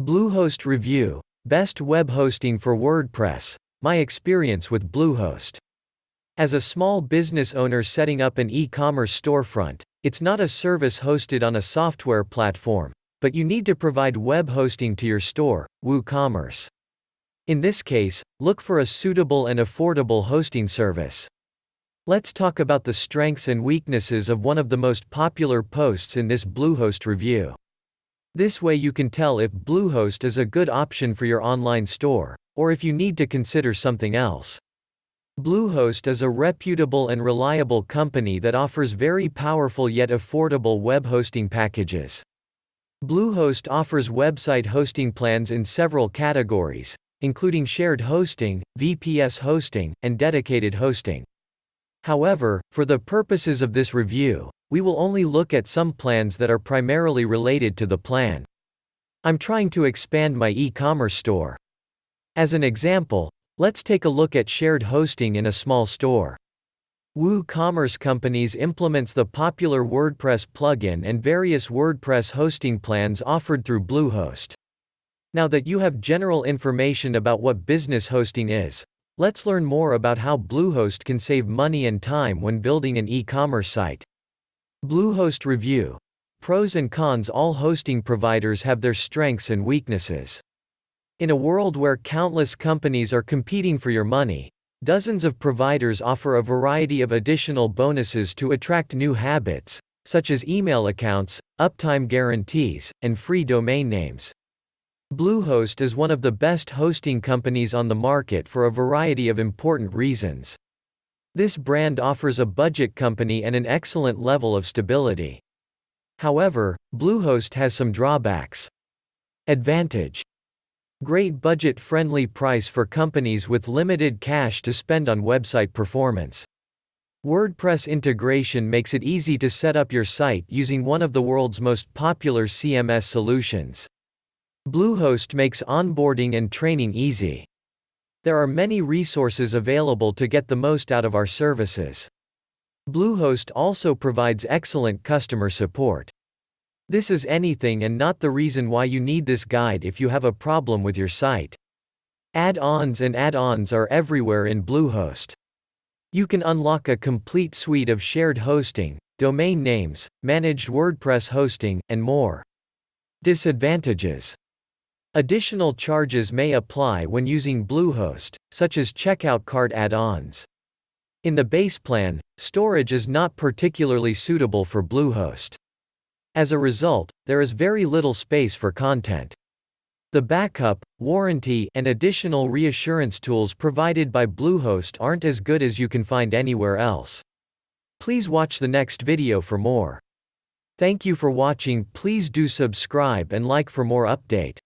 Bluehost Review: Best Web Hosting for WordPress. My experience with Bluehost. As a small business owner setting up an e-commerce storefront, it's not a service hosted on a software platform, but you need to provide web hosting to your store, WooCommerce. In this case, look for a suitable and affordable hosting service. Let's talk about the strengths and weaknesses of one of the most popular posts in this Bluehost review. This way you can tell if Bluehost is a good option for your online store, or if you need to consider something else. Bluehost is a reputable and reliable company that offers very powerful yet affordable web hosting packages. Bluehost offers website hosting plans in several categories, including shared hosting, VPS hosting, and dedicated hosting. However, for the purposes of this review, we will only look at some plans that are primarily related to the plan. I'm trying to expand my e-commerce store. As an example, let's take a look at shared hosting in a small store. WooCommerce Companies implements the popular WordPress plugin and various WordPress hosting plans offered through Bluehost. Now that you have general information about what business hosting is, let's learn more about how Bluehost can save money and time when building an e-commerce site. Bluehost Review: Pros and cons. All hosting providers have their strengths and weaknesses. In a world where countless companies are competing for your money, dozens of providers offer a variety of additional bonuses to attract new habits, such as email accounts, uptime guarantees, and free domain names. Bluehost is one of the best hosting companies on the market for a variety of important reasons. This brand offers a budget company and an excellent level of stability. However, Bluehost has some drawbacks. Advantage: great budget-friendly price for companies with limited cash to spend on website performance. WordPress integration makes it easy to set up your site using one of the world's most popular CMS solutions. Bluehost makes onboarding and training easy. There are many resources available to get the most out of our services. Bluehost also provides excellent customer support. This is anything and not the reason why you need this guide if you have a problem with your site. Add-ons and add-ons are everywhere in Bluehost. You can unlock a complete suite of shared hosting, domain names, managed WordPress hosting, and more. Disadvantages: additional charges may apply when using Bluehost, such as checkout cart add-ons. In the base plan, storage is not particularly suitable for Bluehost. As a result, there is very little space for content. The backup, warranty, and additional reassurance tools provided by Bluehost aren't as good as you can find anywhere else. Please watch the next video for more. Thank you for watching. Please do subscribe and like for more update.